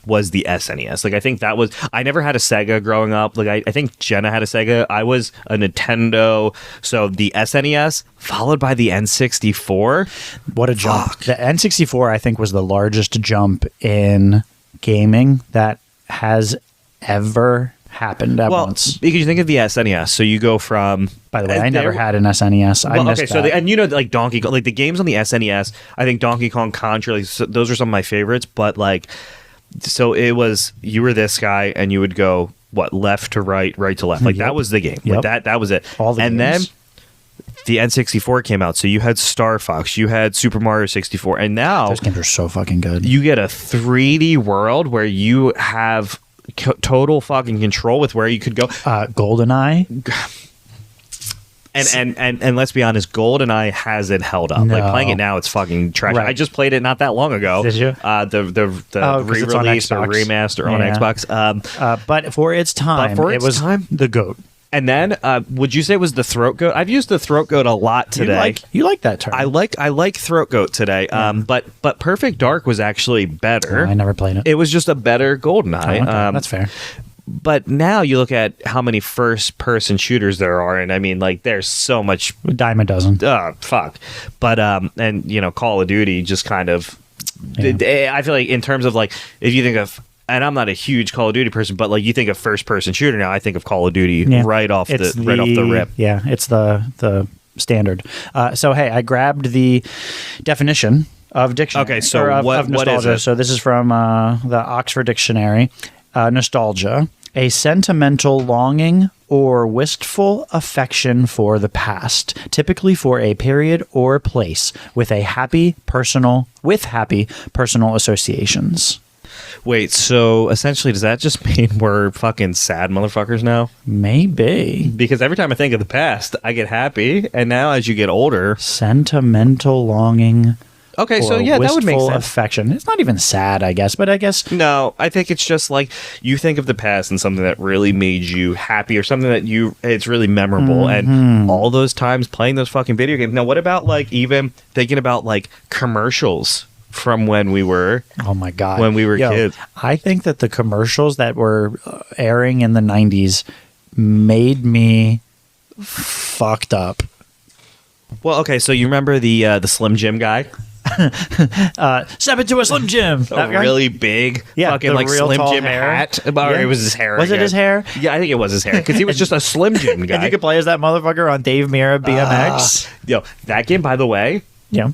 was the SNES. Like, I think that was... I never had a Sega growing up. Like, I think Jenna had a Sega. I was a Nintendo. So the SNES, followed by the N64. What a jump. The N64, I think, was the largest jump in gaming that has ever happened at once. Because you think of the SNES, so you go from... By the way, I never had an SNES. I missed that. And you know, like Donkey Kong, like the games on the SNES, I think Donkey Kong, Contra, like, those are some of my favorites, but like... So it was, you were this guy and you would go, what, left to right, right to left. Like, that was the game. Yep. Like, that was it. All the and games. Then the N64 came out. So you had Star Fox, you had Super Mario 64. And now... Those games are so fucking good. You get a 3D world where you have total fucking control with where you could go. GoldenEye. And let's be honest, GoldenEye hasn't held up. No. Like, playing it now, it's fucking trash. Right. I just played it not that long ago. Did you? The re-release or remaster on Xbox. But for its time, it was the GOAT. And then, would you say it was the throat goat? I've used the throat goat a lot today. You like that term? I like throat goat today. But Perfect Dark was actually better. I never played it. It was just a better GoldenEye. Okay, that's fair. But now you look at how many first-person shooters there are, and I mean, like, there's so much. A dime a dozen. Fuck. But and you know, Call of Duty just kind of. Yeah. I feel like in terms of like, if you think of, and I'm not a huge Call of Duty person, but like you think of first-person shooter now, I think of Call of Duty right off the rip. Yeah, it's the standard. So hey, I grabbed the definition of dictionary. Okay, so of nostalgia. what is it? So this is from the Oxford Dictionary. Nostalgia, a sentimental longing or wistful affection for the past, typically for a period or place with happy personal associations. Wait, so essentially, does that just mean we're fucking sad motherfuckers now? Maybe. Because every time I think of the past, I get happy, and now as you get older... Sentimental longing... Okay, so yeah, that would make sense. Affection. It's not even sad, I guess, but I guess... No, I think it's just like you think of the past and something that really made you happy or something that it's really memorable. Mm-hmm. And all those times playing those fucking video games. Now, what about like even thinking about like commercials from when we were... Oh my God. When we were kids. I think that the commercials that were airing in the 90s made me fucked up. Well, okay, so you remember the Slim Jim guy? Step into a Slim Jim. That really big, fucking like Slim Jim hat. Or it was his hair. Was it his hair? Yeah, I think it was his hair because he was just a Slim Jim guy. And you could play as that motherfucker on Dave Mirra BMX. Yo, that game, by the way. Yeah.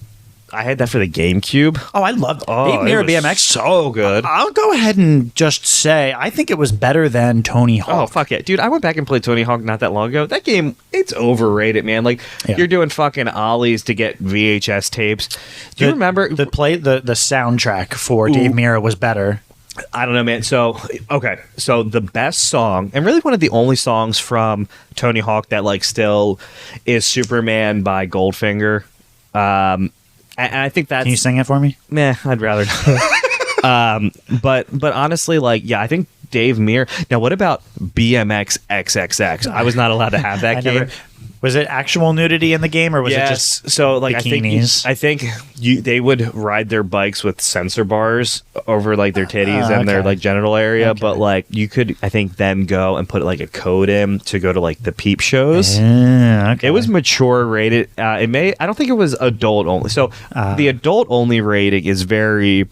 I had that for the GameCube. Oh, I loved Dave Mirra BMX. So good. I'll go ahead and just say I think it was better than Tony Hawk. Oh, fuck it. Dude, I went back and played Tony Hawk not that long ago. That game, it's overrated, man. Like, you're doing fucking ollies to get VHS tapes. Do you remember? The soundtrack for Dave Mirra was better. I don't know, man. So, okay. So, the best song, and really one of the only songs from Tony Hawk that, like, still is Superman by Goldfinger. And I think that's... Can you sing it for me? Meh, I'd rather not. But honestly, like, yeah, I think Dave Mirra... Now, what about BMX XXX? I was not allowed to have that game. Was it actual nudity in the game, or was it just so like bikinis? I think they would ride their bikes with sensor bars over like their titties and their like genital area, but like you could, I think, then go and put like a code in to go to like the peep shows. It was mature rated. I don't think it was adult only. So the adult only rating is very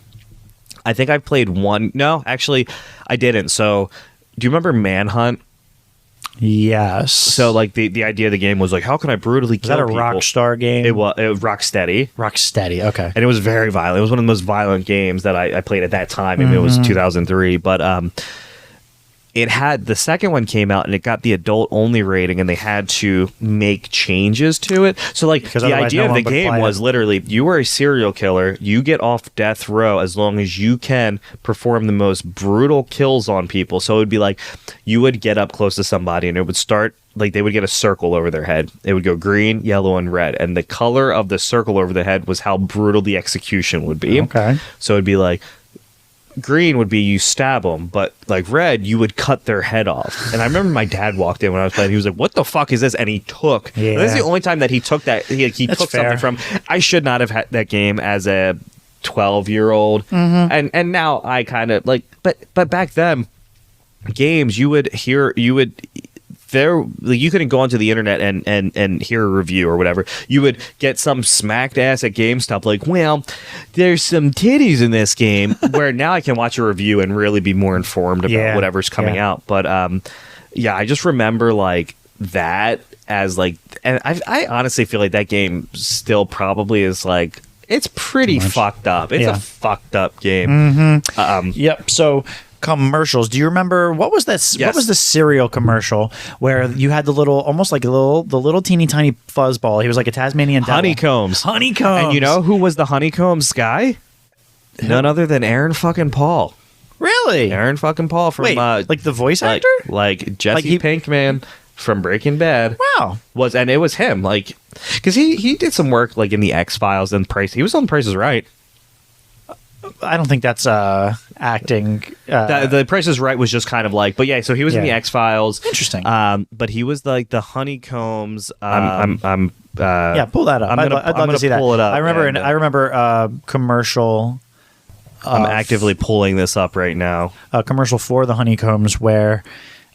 I think I played one. No, actually, I didn't. So, do you remember Manhunt? Yes. So, like, the idea of the game was like, how can I brutally kill that a people? Rockstar game? It was Rocksteady. Rocksteady, okay. And it was very violent. It was one of the most violent games that I played at that time. I mean, it was 2003. But it had, the second one came out and it got the adult only rating, and they had to make changes to it. So, like, the idea of the game was literally, you are a serial killer, you get off death row as long as you can perform the most brutal kills on people. So it would be like, you would get up close to somebody and it would start, like, they would get a circle over their head. It would go green, yellow, and red. And the color of the circle over the head was how brutal the execution would be. Okay. So it'd be like, green would be you stab them, but like red, you would cut their head off. And I remember my dad walked in when I was playing. He was like, "What the fuck is this?" And he took. Yeah. This is the only time that he took that. He took fair. something from. I should not have had that game as a 12-year-old. And now I kind of like. But back then, games you would there, like, you couldn't go onto the internet and hear a review or whatever. You would get some smacked ass at GameStop like, well, there's some titties in this game. Where now I can watch a review and really be more informed about whatever's coming out. But I just remember like that as like, and I honestly feel like that game still probably is like, it's pretty fucked up. It's a fucked up game. Yep. So commercials. Do you remember what was that? Yes. What was the cereal commercial where you had the little, almost like the little teeny tiny fuzzball? He was like a Tasmanian devil. Honeycombs. Honeycombs. And you know who was the Honeycombs guy? None other than Aaron fucking Paul. Really? Aaron fucking Paul from like the voice actor, like Jesse Pinkman from Breaking Bad. Wow. And it was him, like, because he did some work like in the X-Files and Price. He was on Price is Right. I don't think that's acting. The Price is Right was just kind of like, but yeah. So he was in the X-Files. Interesting. But he was like the Honeycombs. I'm pull that up. I'd love to see that. Pull it up. I remember commercial. I'm actively pulling this up right now. A commercial for the Honeycombs where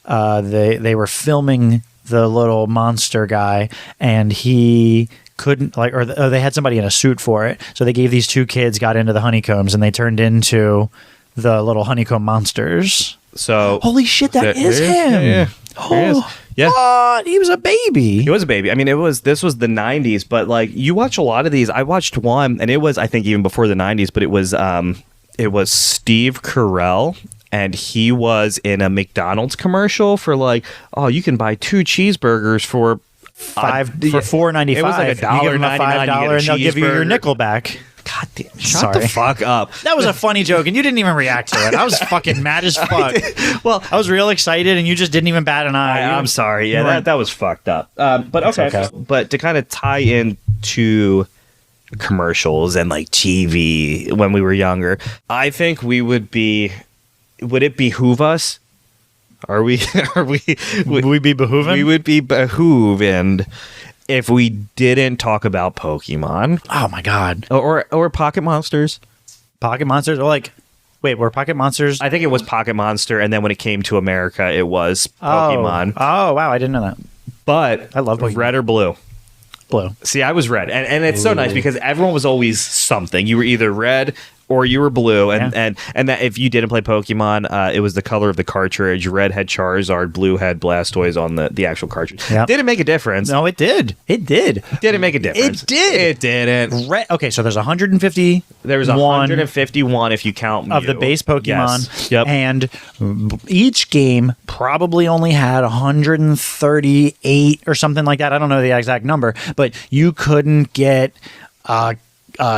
they were filming the little monster guy, and he couldn't, like, or they had somebody in a suit for it, so they gave these two kids, got into the Honeycombs, and they turned into the little honeycomb monsters. So holy shit, that is him. Yeah. Yeah. What? He was a baby. He was a baby. I mean, this was the 90s, but like, you watch a lot of these. I watched one, and it was, I think, even before the 90s, but it was Steve Carell, and he was in a McDonald's commercial for like, oh, you can buy 2 cheeseburgers for $4.95. It was like $1.99. You give them a $5 and they'll give you your nickel back. God damn! Shut the fuck up. That was a funny joke, and you didn't even react to it. I was fucking mad as fuck. Well, I was real excited, and you just didn't even bat an eye. I'm sorry. Yeah, that was fucked up. But okay. But to kind of tie into commercials and like TV when we were younger, I think we would be. Would it behoove us? Would we be behooving? We would be behooved if we didn't talk about Pokemon. Oh my god. Or Pocket Monsters. Pocket Monsters? Or like, wait, were Pocket Monsters? I think it was Pocket Monster, and then when it came to America, it was Pokemon. Oh wow, I didn't know that. But I love Pokemon. Red or blue? Blue. See, I was red. And it's so nice because everyone was always something. You were either red or you were blue, and that if you didn't play Pokemon, it was the color of the cartridge. Red had Charizard, blue had Blastoise on the actual cartridge. Yep. Did it make a difference? No, it did. It did. Did it make a difference? It did. It didn't. Okay, so there's 150. There was 151 if you count Mew. Of the base Pokemon. Yes. Yep. And each game probably only had 138 or something like that. I don't know the exact number, but you couldn't get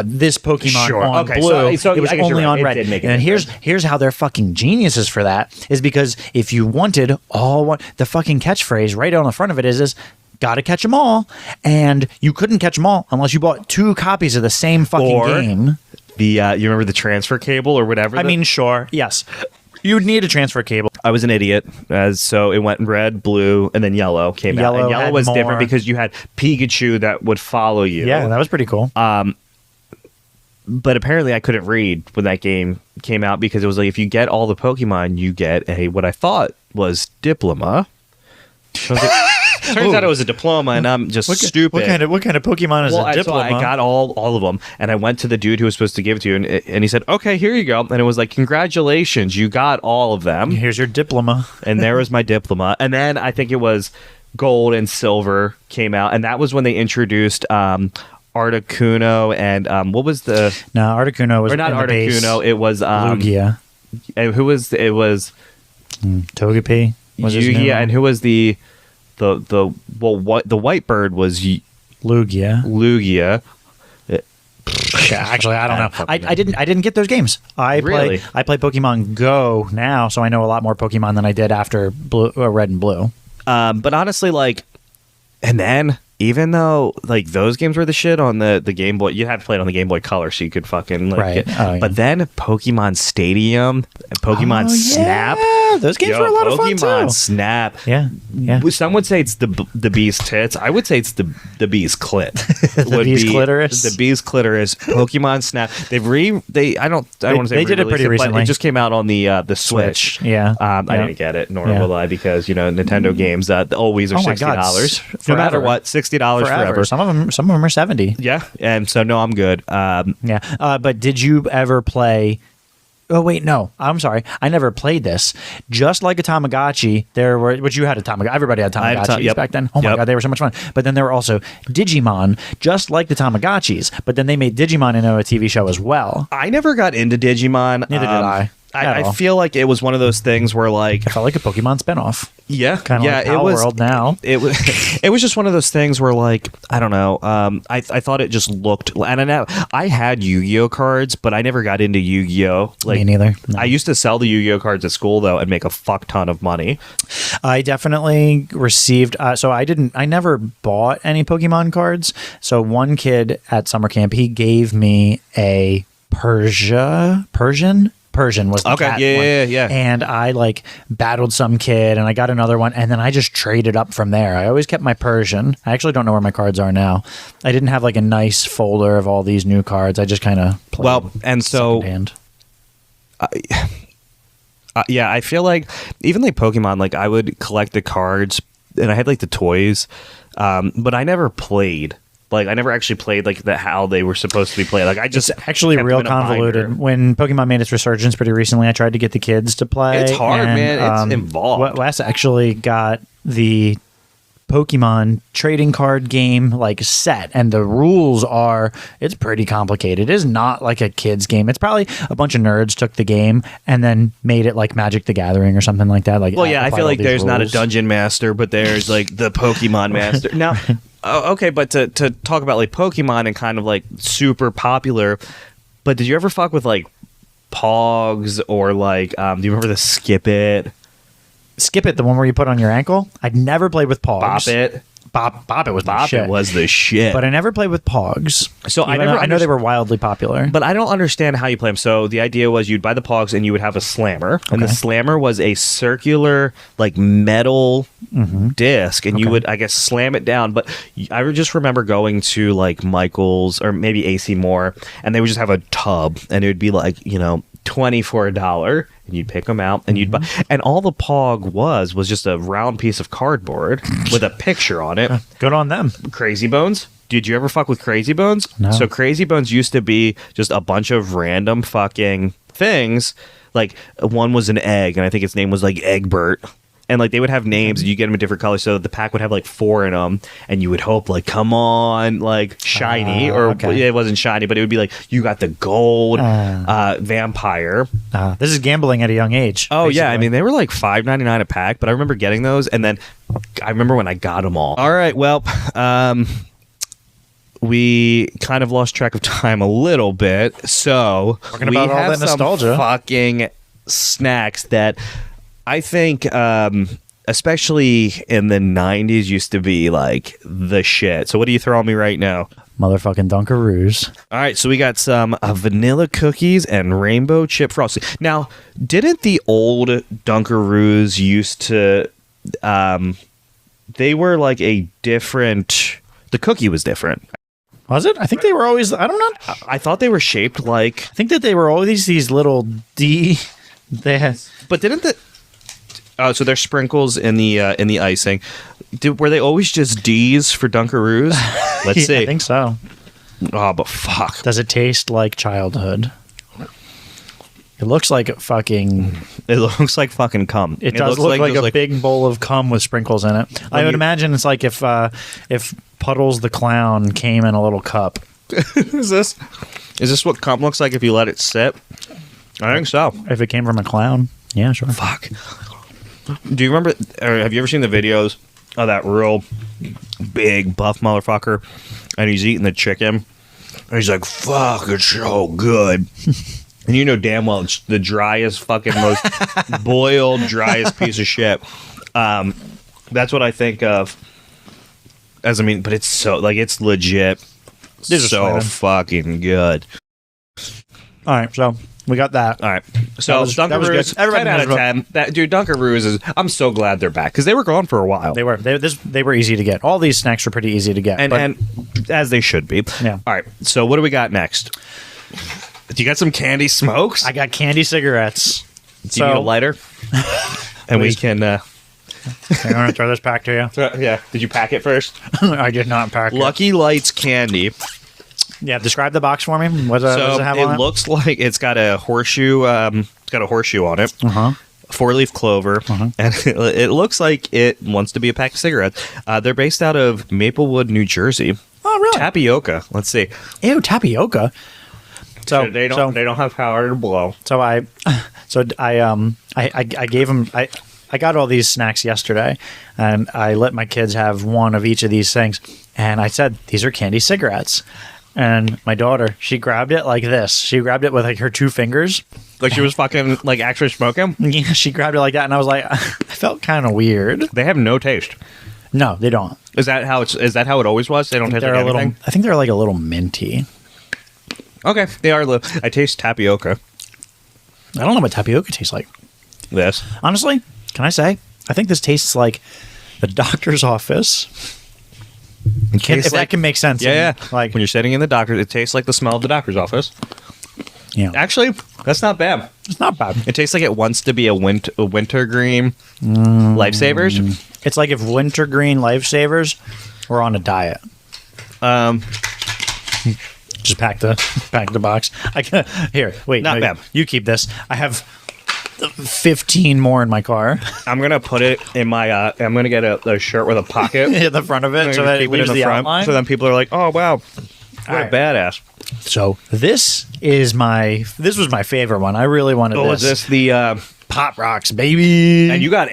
this Pokemon on blue. So it was only on red. And here's how they're fucking geniuses for that, is because if you wanted the fucking catchphrase right on the front of it is gotta catch them all, and you couldn't catch them all unless you bought 2 copies of the same fucking game. You remember the transfer cable or whatever? I mean, sure, yes. You'd need a transfer cable. I was an idiot, so it went red, blue, and then yellow came out. And yellow was different because you had Pikachu that would follow you. Yeah, that was pretty cool. But apparently I couldn't read when that game came out, because it was like, if you get all the Pokemon, you get what I thought was diploma. I was like, Turns out it was a diploma, and I'm just stupid. What kind of Pokemon is a diploma? So I got all of them, and I went to the dude who was supposed to give it to you, and he said, "Okay, here you go." And it was like, "Congratulations, you got all of them. Here's your diploma." And there was my diploma. And then I think it was gold and silver came out, and that was when they introduced Articuno and what was the Articuno was or not in the base. Articuno? It was Lugia. And who was it? Was Togepi? Was his Yugia, name? and who was the white bird was Lugia. Lugia. Actually, I don't know. I didn't get those games. I play Pokemon Go now, so I know a lot more Pokemon than I did after Red and Blue. But honestly, like, and then even though like those games were the shit on the Game Boy, you had to play it on the Game Boy Color so you could fucking like but then Pokemon Stadium and Pokemon Snap, those games were a lot of fun too. Pokemon Snap, yeah. Some would say it's the bee's tits. I would say it's the bee's clit. The bee's clitoris. The bee's clitoris. Pokemon Snap. I don't want to say they did it pretty recently. but it just came out on the Switch. Yeah. I didn't get it, nor will I, because Nintendo games always are $60. No matter what, $60 forever. Some of them are 70. Yeah, and so no, I'm good. But did you ever play? Oh wait, no. I'm sorry. I never played this. Just like a Tamagotchi, which you had a Tamagotchi. Everybody had Tamagotchis back then. Oh my god, they were so much fun. But then there were also Digimon, just like the Tamagotchis. But then they made Digimon into a TV show as well. I never got into Digimon. Neither did I. I feel like it was one of those things where like I felt like a Pokemon spinoff. Yeah, kind of like Power World now. It was it was just one of those things where like I don't know. I thought it just looked, and I had Yu-Gi-Oh cards, but I never got into Yu-Gi-Oh. Like, me neither. No. I used to sell the Yu-Gi-Oh cards at school though and make a fuck ton of money. I definitely received. So I never bought any Pokemon cards. So one kid at summer camp, he gave me a Persian was the cat one. Yeah. And I like battled some kid, and I got another one, and then I just traded up from there. I always kept my Persian. I actually don't know where my cards are now. I didn't have like a nice folder of all these new cards. I just kind of played. Well, and so I feel like even like Pokemon, like I would collect the cards, and I had like the toys, but I never played. Like I never actually played like how they were supposed to be played. Like I just actually real convoluted. When Pokemon made its resurgence pretty recently, I tried to get the kids to play. It's hard, man. It's involved. Wes actually got the Pokemon trading card game like set, and the rules it's pretty complicated. It is not like a kid's game. It's probably a bunch of nerds took the game and then made it like Magic the Gathering or something like that. Like, well, yeah, I feel like there's not a dungeon master, but there's like the Pokemon master. Now, okay, but to talk about like Pokemon and kind of like super popular, but did you ever fuck with like Pogs or like do you remember the Skip It? Skip It, the one where you put on your ankle? I'd never played with Pogs. Bop It. Bop It was the shit. It was the shit. But I never played with Pogs. So I know they were wildly popular. But I don't understand how you play them. So the idea was you'd buy the Pogs and you would have a slammer. And the slammer was a circular, like metal disc. And you would, I guess, slam it down. But I just remember going to like Michael's or maybe AC Moore, and they would just have a tub. And it would be like, $20 for $1, and you'd pick them out, and you'd buy, and all the Pog was just a round piece of cardboard with a picture on it. Good on them. Crazy Bones. Did you ever fuck with Crazy Bones? No. So Crazy Bones used to be just a bunch of random fucking things. Like one was an egg, and I think its name was like Egbert. And like they would have names, and you get them in different colors. So the pack would have like 4 in them, and you would hope like, come on, like shiny, it wasn't shiny, but it would be like you got the gold vampire. This is gambling at a young age. Oh basically. Yeah, I mean they were like $5.99 a pack, but I remember getting those, and then I remember when I got them all. All right, well, we kind of lost track of time a little bit, so talking about all that nostalgia, fucking snacks that I think, especially in the 90s, used to be like the shit. So what are you throwing me right now? Motherfucking Dunkaroos. All right, so we got some vanilla cookies and rainbow chip frosting. Now, didn't the old Dunkaroos used to... they were like a different... The cookie was different. Was it? I think they were always... I don't know. I thought they were shaped like... I think that they were always these little D... They had... But didn't the... so there's sprinkles in the icing. were they always just D's for Dunkaroos? Let's see. I think so. Oh, but fuck. Does it taste like childhood? It looks like fucking. It looks like fucking cum. It does look like a big bowl of cum with sprinkles in it. I would imagine it's like if Puddles the Clown came in a little cup. Is this what cum looks like if you let it sit? I think so. If it came from a clown, yeah, sure. Fuck. Do you remember, or have you ever seen the videos of that real big buff motherfucker, and he's eating the chicken, and he's like, fuck, it's so good. And you know damn well it's the driest fucking, most boiled, driest piece of shit. That's what I think of as, I mean, but it's so, like, it's legit so fucking good. All right, so we got that. All right, so Dunkaroos, 10 out of 10. Dunkaroos is. I'm so glad they're back because they were gone for a while. They were easy to get. All these snacks were pretty easy to get, and as they should be. Yeah. All right, so what do we got next? Do you got some candy smokes? I got candy cigarettes. Do you need a lighter? And we can. I'm gonna throw this back to you. Yeah. Did you pack it first? I did not pack it. Lucky Lights candy. Yeah, describe the box for me. What does it have on it? It looks like it's got a horseshoe. It's got a horseshoe on it. Uh-huh. 4-leaf clover, and it looks like it wants to be a pack of cigarettes. They're based out of Maplewood, New Jersey. Oh, really? Tapioca. Let's see. Ew, tapioca. So they don't have power to blow. So I gave them. I got all these snacks yesterday, and I let my kids have one of each of these things. And I said, these are candy cigarettes. And my daughter, she grabbed it like this. She grabbed it with like her 2 fingers. Like she was fucking like actually smoking? Yeah, she grabbed it like that. And I was like, I felt kind of weird. They have no taste. No, they don't. Is that how it always was? They don't taste like anything? I think they're like a little minty. Okay, they are. I taste tapioca. I don't know what tapioca tastes like. This. Honestly, can I say? I think this tastes like the doctor's office. If that can make sense. Yeah. Like when you're sitting in the doctor's, it tastes like the smell of the doctor's office. Yeah. Actually, that's not bad. It's not bad. It tastes like it wants to be a wintergreen Lifesavers. It's like if wintergreen Lifesavers were on a diet. Just pack the box. Here, wait. Not bad. You keep this. I have 15 more in my car. I'm gonna put it in my. I'm gonna get a shirt with a pocket in the front of it, so that it leaves the outline. So then people are like, "Oh wow, what a badass!" So this was my favorite one. I really wanted this. Oh, is this the Pop Rocks, baby? And you got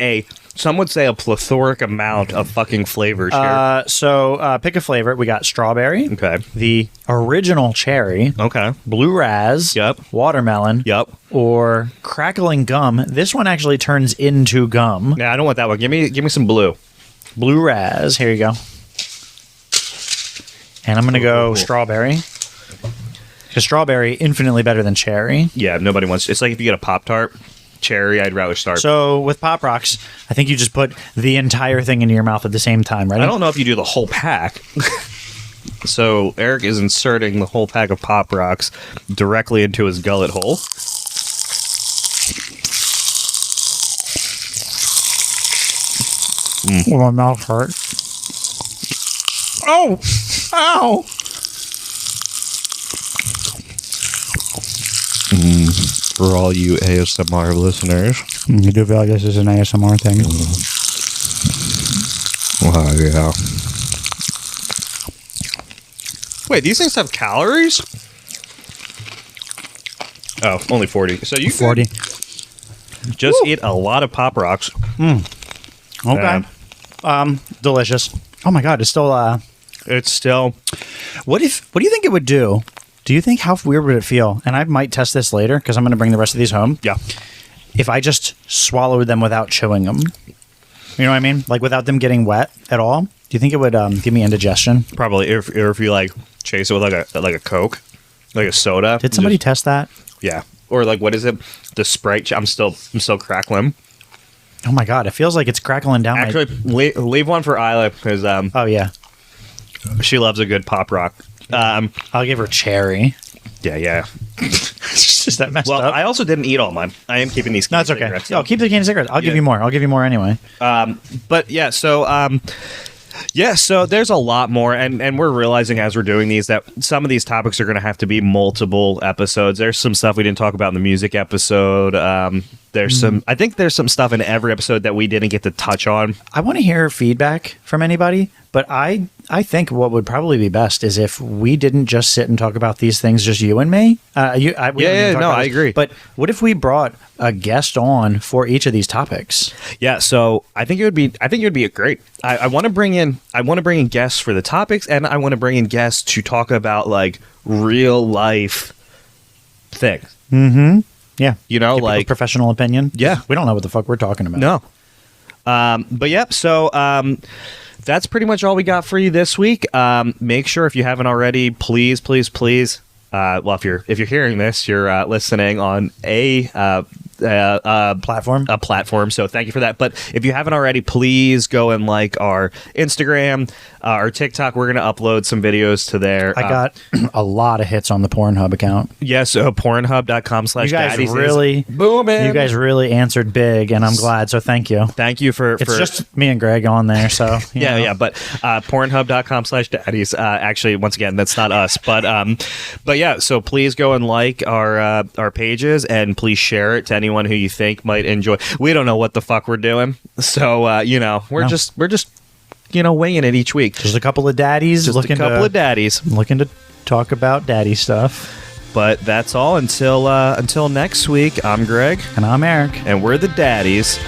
some would say a plethoric amount of fucking flavors here. So pick a flavor. We got strawberry. Okay. The original cherry. Okay. Blue raz. Yep. Watermelon. Yep. Or crackling gum. This one actually turns into gum. Yeah, I don't want that one. Give me some blue. Blue raz. Here you go. And I'm going to go strawberry. Because strawberry, infinitely better than cherry. Yeah, nobody wants... It's like if you get a Pop-Tart, cherry, I'd rather start. So with Pop Rocks, I think you just put the entire thing into your mouth at the same time, right? I don't know if you do the whole pack. So Eric is inserting the whole pack of Pop Rocks directly into his gullet hole. Well, my mouth hurt. Oh! Ow! For all you ASMR listeners. You do feel like this is an ASMR thing. Wow, yeah. Wait, these things have calories? Oh, only 40. So you 40. Just eat a lot of Pop Rocks. Okay. Delicious. Oh my god, it's still It's still... What do you think it would do? Do you think how weird would it feel? And I might test this later because I'm going to bring the rest of these home. Yeah. If I just swallowed them without chewing them. You know what I mean? Like without them getting wet at all? Do you think it would give me indigestion? Probably if you like chase it with like a Coke, like a soda. Did somebody test that? Yeah. Or like what is it? The Sprite. I'm still crackling. Oh my god, it feels like it's crackling down. Actually, leave one for Isla because oh yeah, she loves a good Pop Rock. I'll give her cherry. Yeah. just that messed Well, up. I also didn't eat all mine. I am keeping these. No, it's okay. cigarettes. No, keep the candy cigarettes. I'll give you more. I'll give you more anyway. But yeah, so so there's a lot more, and we're realizing as we're doing these that some of these topics are going to have to be multiple episodes. There's some stuff we didn't talk about in the music episode. There's I think there's some stuff in every episode that we didn't get to touch on. I want to hear feedback from anybody, but I think what would probably be best is if we didn't just sit and talk about these things, just you and me. I agree. But what if we brought a guest on for each of these topics? Yeah, so I think it would be great. I want to bring in guests for the topics, and I want to bring in guests to talk about like real life things. Mm-hmm. Yeah. You know, Give like people's professional opinion. Yeah. We don't know what the fuck we're talking about. No. But yep. So that's pretty much all we got for you this week. Make sure if you haven't already, please. Well, if you're hearing this, you're listening on a platform. So thank you for that. But if you haven't already, please go and like our Instagram, our TikTok. We're going to upload some videos to there. I got a lot of hits on the Pornhub account. Yes, pornhub.com/daddies. You guys really booming. You guys really answered big, and I'm glad. So thank you. Thank you for. It's just me and Greg on there. So yeah. But pornhub.com/daddies. Actually, once again, that's not us. But yeah. So please go and like our pages, and please share it to anyone who you think might enjoy. We don't know what the fuck we're doing, so we're just winging it each week. Just a couple of daddies looking to talk about daddy stuff. But that's all until next week. I'm Greg, and I'm Eric, and we're the Daddies.